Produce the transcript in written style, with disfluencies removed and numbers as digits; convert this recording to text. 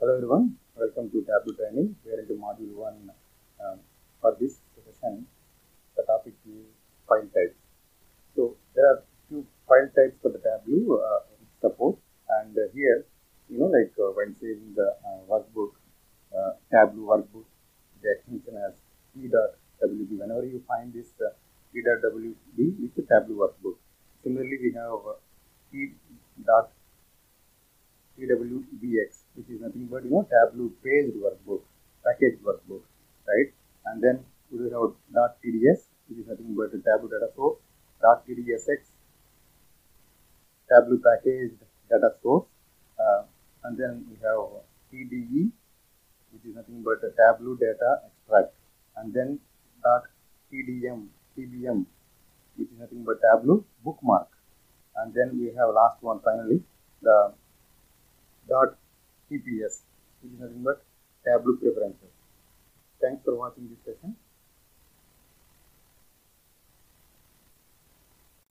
Hello everyone, welcome to Tableau training. We are into module 1. For this session, the topic is file types. So there are few file types for the Tableau support, and here, when saving the workbook, Tableau workbook, the extension as t.wb. Whenever you find this t.wb, it's a Tableau workbook. Similarly, we have t.twbx, which is nothing but Tableau paged workbook, package workbook, right? And then we have .tds, which is nothing but a Tableau data source, .tdsx, Tableau packaged data source, and then we have TDE, which is nothing but a Tableau data extract, and then .tbm, which is nothing but Tableau bookmark, and then we have last one finally, the .tps, which is nothing but Tableau preferences. Thanks for watching this session.